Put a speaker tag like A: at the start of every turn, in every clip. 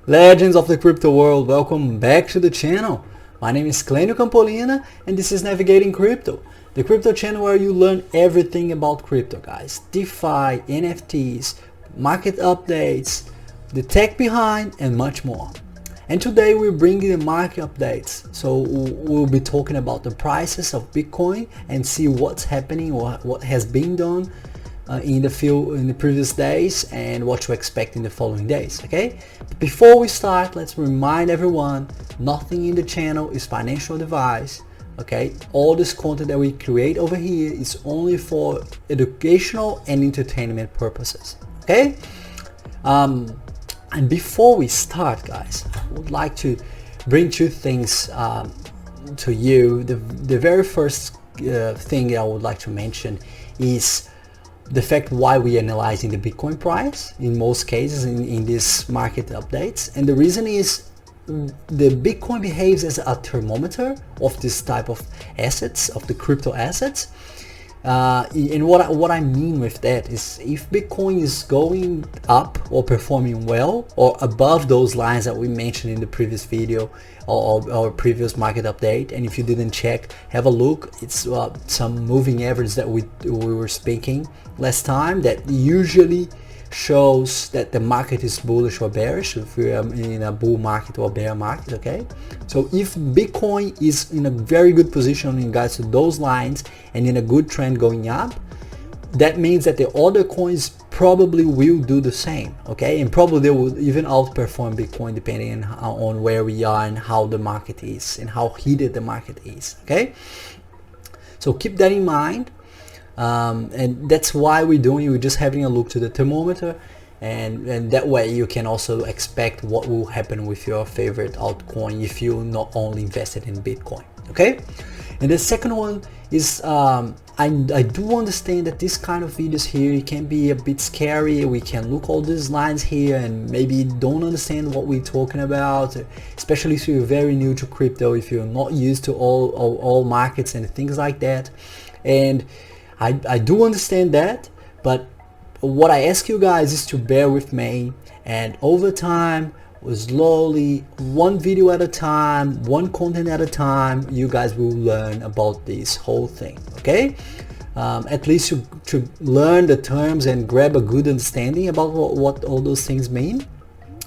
A: Legends of the crypto world, welcome back to the channel. My name is Clênio Campolina and this is Navigating Crypto, the crypto channel where you learn everything about crypto, guys. DeFi, NFTs, market updates, the tech behind and much more. And today we're bringing the market updates. So we'll be talking about the prices of Bitcoin and see what's happening or what has been done in the previous days and what to expect in the following days. Okay, but before we start, let's remind everyone, nothing in the channel is financial advice. Okay, all this content that we create over here is only for educational and entertainment purposes. Okay, and before we start, guys, I would like to bring two things to you. The very first thing I would like to mention is the fact why we are analyzing the Bitcoin price in most cases in these market updates. And the reason is the Bitcoin behaves as a thermometer of this type of assets, of the crypto assets. And what I mean with that is, if Bitcoin is going up or performing well or above those lines that we mentioned in the previous video or previous market update, and if you didn't check, have a look. It's some moving average that we were speaking last time that usually shows that the market is bullish or bearish, if we are in a bull market or bear market. Okay, so if Bitcoin is in a very good position in regards to those lines and in a good trend going up, that means that the other coins probably will do the same. Okay, and probably they will even outperform Bitcoin depending on where we are and how the market is and how heated the market is. Okay, so keep that in mind. And that's why we're just having a look to the thermometer, and that way you can also expect what will happen with your favorite altcoin if you're not only invested in Bitcoin. Okay, and the second one is I do understand that this kind of videos here, it can be a bit scary. We can look all these lines here and maybe don't understand what we're talking about, especially if you're very new to crypto, if you're not used to all markets and things like that. And I do understand that, but what I ask you guys is to bear with me, and over time, slowly, one video at a time, one content at a time, you guys will learn about this whole thing. Okay, at least to learn the terms and grab a good understanding about what all those things mean,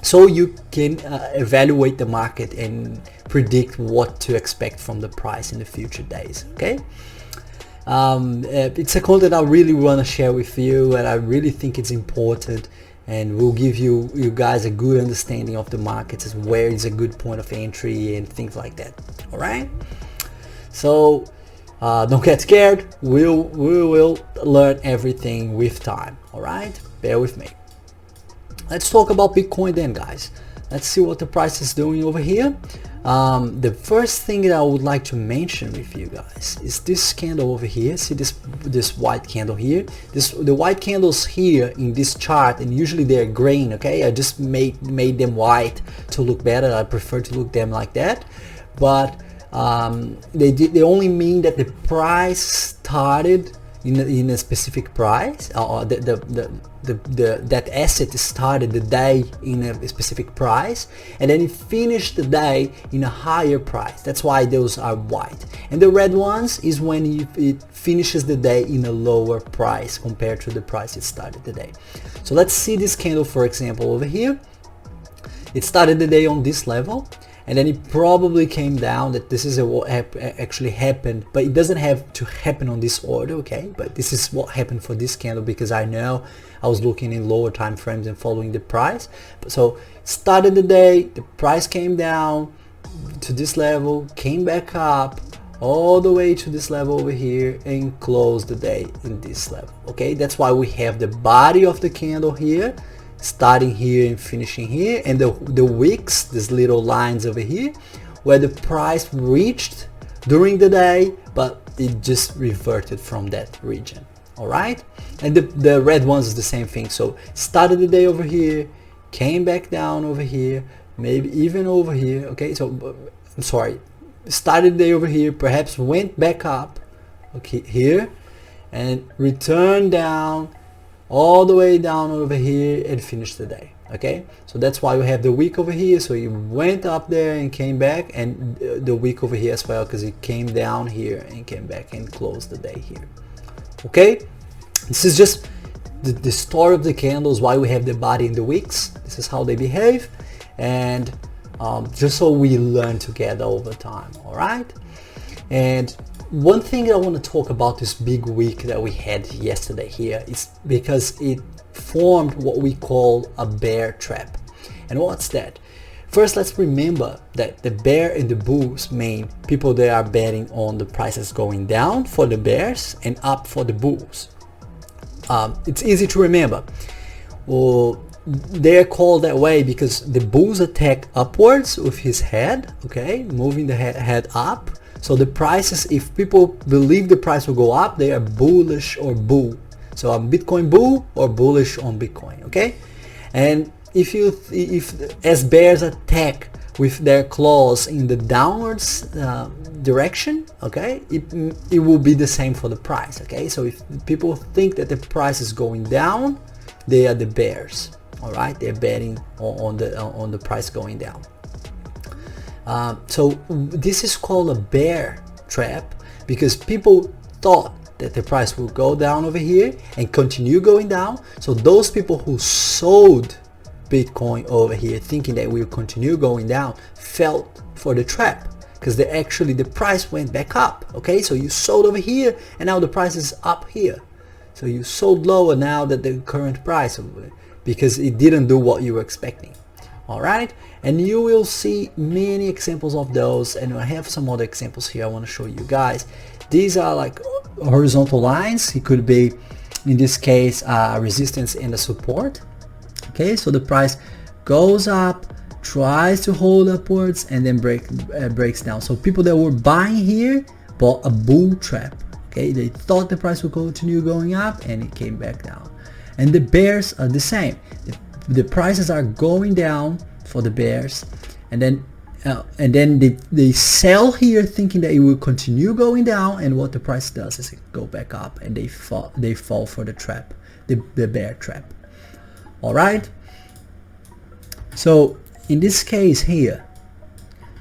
A: so you can evaluate the market and predict what to expect from the price in the future days. Okay, it's a content I really want to share with you, and I really think it's important, and will give you guys a good understanding of the markets, as where is a good point of entry and things like that. All right, so don't get scared. We will learn everything with time. All right, bear with me. Let's talk about Bitcoin then, guys. Let's see what the price is doing over here. The first thing that I would like to mention with you guys is this candle over here. See this white candle here. The white candles here in this chart, and usually they're green. Okay, I just made them white to look better. I prefer to look them like that, but they only mean that the price started in a specific price, or that asset started the day in a specific price, and then it finished the day in a higher price. That's why those are white. And the red ones is when it finishes the day in a lower price compared to the price it started the day. So let's see this candle, for example, over here. It started the day on this level, and then it probably came down. That this is what actually happened, but it doesn't have to happen on this order. Okay, but this is what happened for this candle, because I know I was looking in lower time frames and following the price. So started the day, the price came down to this level, came back up all the way to this level over here, and closed the day in this level. Okay, that's why we have the body of the candle here, starting here and finishing here, and the wicks, these little lines over here, where the price reached during the day, but it just reverted from that region. All right, and the red ones is the same thing. So started the day over here, came back down over here, maybe even over here. Okay, so I'm sorry, started the day over here, perhaps went back up, okay, here, and returned down all the way down over here and finish the day. Okay, so that's why we have the wick over here. So it went up there and came back, and the wick over here as well, because it came down here and came back and closed the day here. Okay, this is just the story of the candles, why we have the body and the wicks. This is how they behave, and just so we learn together over time. All right, and one thing I want to talk about this big wick that we had yesterday here is because it formed what we call a bear trap. And what's that? First, let's remember that the bear and the bulls mean people that are betting on the prices going down for the bears and up for the bulls. It's easy to remember. Well, they're called that way because the bulls attack upwards with his head, okay, moving the head up. So the prices, if people believe the price will go up, they are bullish or bull. So a Bitcoin bull or bullish on Bitcoin, okay? And if as bears attack with their claws in the downwards direction, okay, it will be the same for the price, okay? So if people think that the price is going down, they are the bears, all right? They're betting on the price going down. So this is called a bear trap because people thought that the price will go down over here and continue going down. So those people who sold Bitcoin over here thinking that it will continue going down fell for the trap because the price went back up. Okay, so you sold over here and now the price is up here. So you sold lower now that the current price because it didn't do what you were expecting. All right, and you will see many examples of those, and I have some other examples here I want to show you guys. These are like horizontal lines. It could be, in this case, resistance and a support. Okay, so the price goes up, tries to hold upwards, and then breaks down. So people that were buying here bought a bull trap. Okay, they thought the price would continue going up, and it came back down. And the bears are the same. The prices are going down for the bears, and then they sell here thinking that it will continue going down, and what the price does is it go back up and they fall for the trap, the bear trap. All right, so in this case here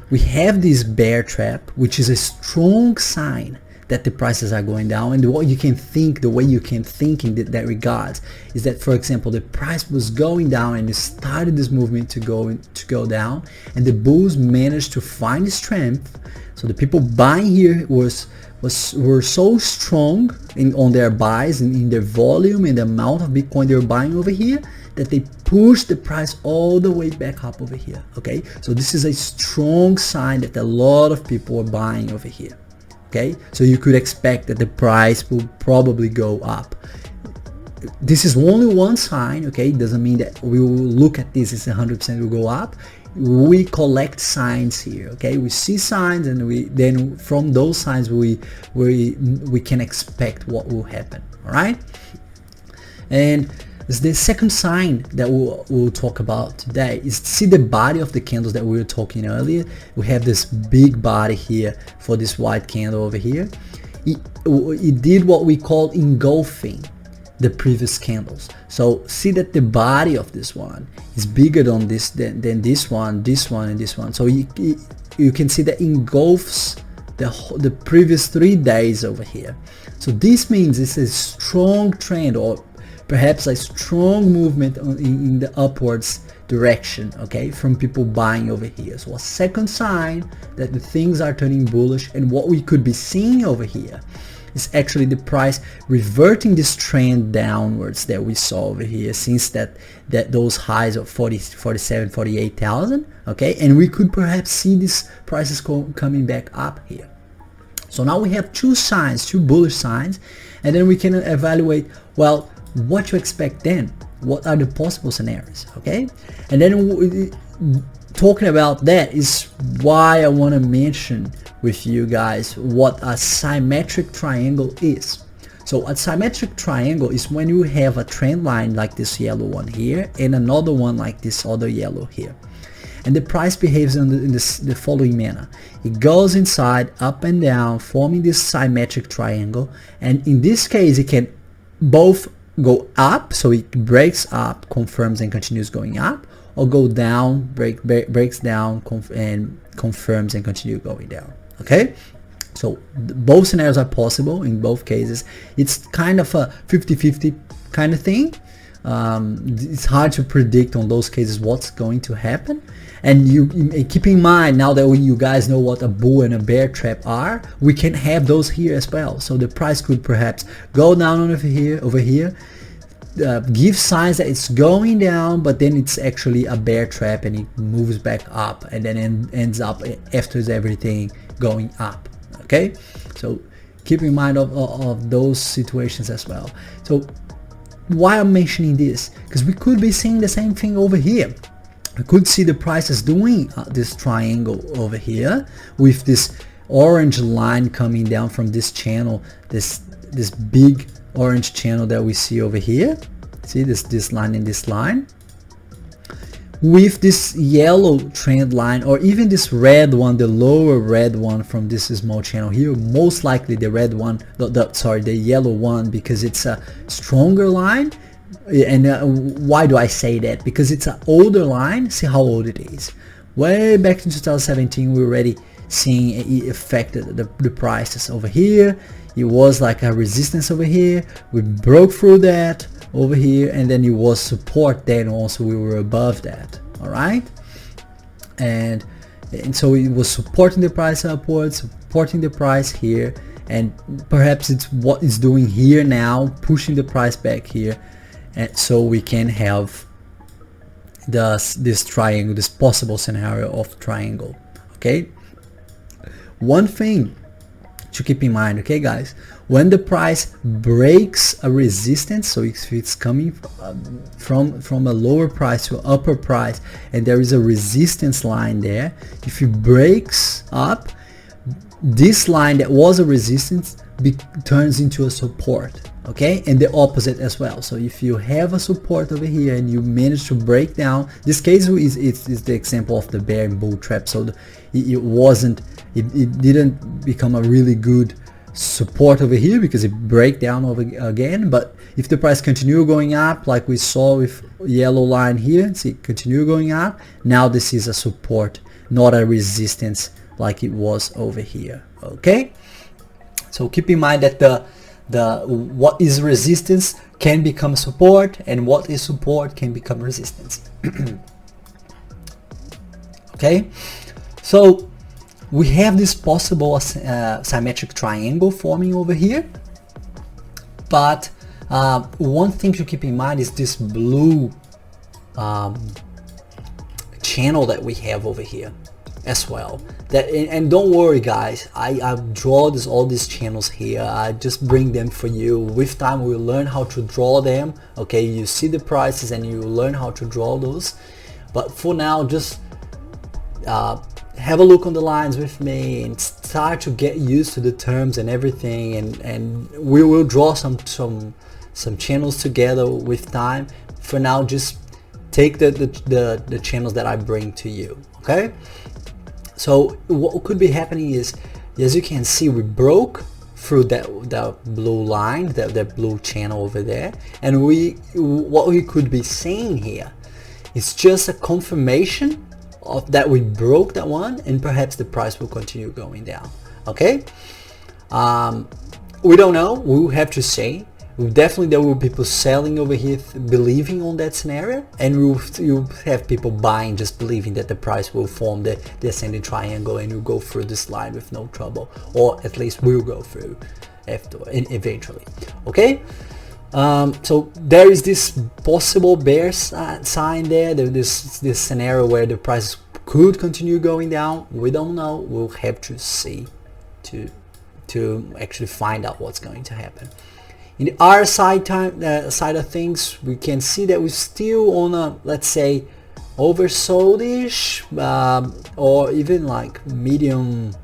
A: we have this bear trap, which is a strong sign that the prices are going down. And what you can think, the way you can think in that regards is that, for example, the price was going down and it started this movement to go down, and the bulls managed to find strength. So the people buying here were so strong on their buys and in their volume and the amount of Bitcoin they were buying over here that they pushed the price all the way back up over here. Okay, so this is a strong sign that a lot of people are buying over here. Okay, so you could expect that the price will probably go up. This is only one sign, okay? It doesn't mean that we will look at this as 100% will go up. We collect signs here, okay? We see signs, and then from those signs we can expect what will happen. All right, and the second sign that we'll talk about today is see the body of the candles that we were talking earlier. We have this big body here for this white candle over here. It did what we call engulfing the previous candles. So see that the body of this one is bigger than this one, and this one. So you can see that engulfs the previous 3 days over here. So this means it's a strong trend, or perhaps a strong movement in the upwards direction, okay, from people buying over here. So a second sign that the things are turning bullish, and what we could be seeing over here is actually the price reverting this trend downwards that we saw over here since those highs of 47, 48,000, okay, and we could perhaps see these prices coming back up here. So now we have two bullish signs, and then we can evaluate, well, what to expect then. What are the possible scenarios, okay? And then talking about that is why I want to mention with you guys what a symmetric triangle is. So a symmetric triangle is when you have a trend line like this yellow one here and another one like this other yellow here, and the price behaves in the following manner. It goes inside, up and down, forming this symmetric triangle, and in this case it can both go up, so it breaks up, confirms and continues going up, or go down, breaks down, and confirms and continue going down. Okay, so both scenarios are possible in both cases. It's kind of a 50-50 kind of thing. It's hard to predict on those cases what's going to happen, and you keep in mind now that you guys know what a bull and a bear trap are, we can have those here as well. So the price could perhaps go down over here, give signs that it's going down, but then it's actually a bear trap and it moves back up and then ends up after everything going up. Okay, so keep in mind of those situations as well. So why I'm mentioning this, because we could be seeing the same thing over here. We could see the prices doing this triangle over here with this orange line coming down from this channel, this big orange channel that we see over here. See this line and this line, with this yellow trend line, or even this red one, the lower red one from this small channel here, most likely the red one, the yellow one, because it's a stronger line. And why do I say that? Because it's an older line. See how old it is. Way back in 2017 we were already seeing it affected the prices over here. It was like a resistance over here, we broke through that over here, and then it was support, then also we were above that. All right, and so it was supporting the price upwards, supporting the price here, and perhaps it's what it's doing here now, pushing the price back here, and so we can have this triangle, this possible scenario of triangle. Okay, one thing to keep in mind, okay guys, when the price breaks a resistance, so if it's coming from a lower price to upper price and there is a resistance line there, if it breaks up, this line that was a resistance turns into a support. Okay, and the opposite as well. So if you have a support over here and you manage to break down, this case is the example of the bear and bull trap. So it didn't become a really good support over here because it break down over again. But if the price continue going up, like we saw with yellow line here, see, continue going up, now this is a support, not a resistance like it was over here. Okay, so keep in mind that what is resistance can become support, and what is support can become resistance. Okay, so we have this possible symmetric triangle forming over here, but one thing to keep in mind is this blue channel that we have over here as well. And don't worry guys, I draw all these channels here. I just bring them for you. With time we'll learn how to draw them. Okay, you see the prices and you learn how to draw those, but for now just have a look on the lines with me and start to get used to the terms and everything, and we will draw some channels together with time. For now, just take the channels that I bring to you. Okay, so what could be happening is, as you can see, we broke through that blue line, that blue channel over there, and what we could be seeing here is just a confirmation of that we broke that one, and perhaps the price will continue going down. Okay, we don't know, we'll have to see. Definitely there will be people selling over here believing on that scenario, and you'll have people buying just believing that the price will form the ascending triangle and you'll go through this line with no trouble, or at least we'll go through eventually. Okay, so there is this possible bear sign there, this scenario where the price could continue going down. We don't know, we'll have to see to actually find out what's going to happen. In the other side of things, we can see that we're still on a, let's say, oversold-ish, or even like medium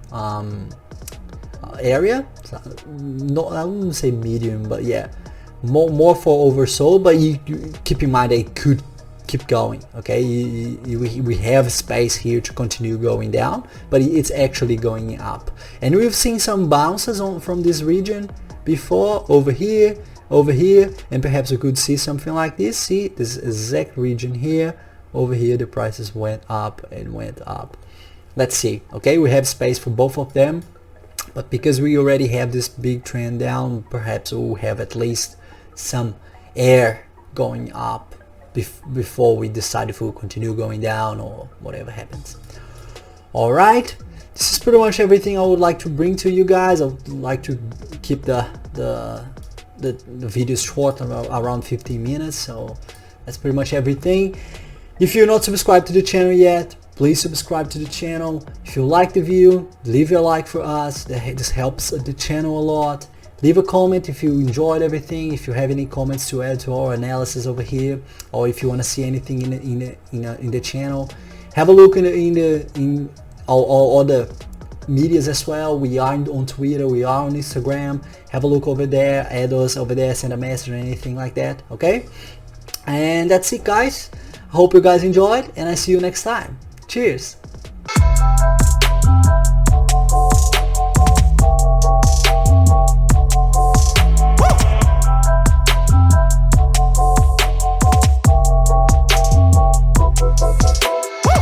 A: area. So, no, I wouldn't say medium, but yeah, more for oversold. But you keep in mind that it could keep going. Okay, we have space here to continue going down, but it's actually going up, and we've seen some bounces from this region before over here. over here, and perhaps we could see something like this. See this exact region here. Over here the prices went up and went up. Let's see. Okay, we have space for both of them, but because we already have this big trend down, perhaps we'll have at least some air going up before we decide if we'll continue going down or whatever happens. All right, this is pretty much everything I would like to bring to you guys. I would like to keep the video short, around 15 minutes, so that's pretty much everything. If you're not subscribed to the channel yet, please subscribe to the channel. If you like the video, leave a like for us. This helps the channel a lot. Leave a comment if you enjoyed everything, if you have any comments to add to our analysis over here, or if you want to see anything in the channel. Have a look in all other medias as well. We are on Twitter, we are on Instagram. Have a look over there, add us over there, send a message or anything like that, okay? And that's it, guys. I hope you guys enjoyed, and I see you next time. Cheers.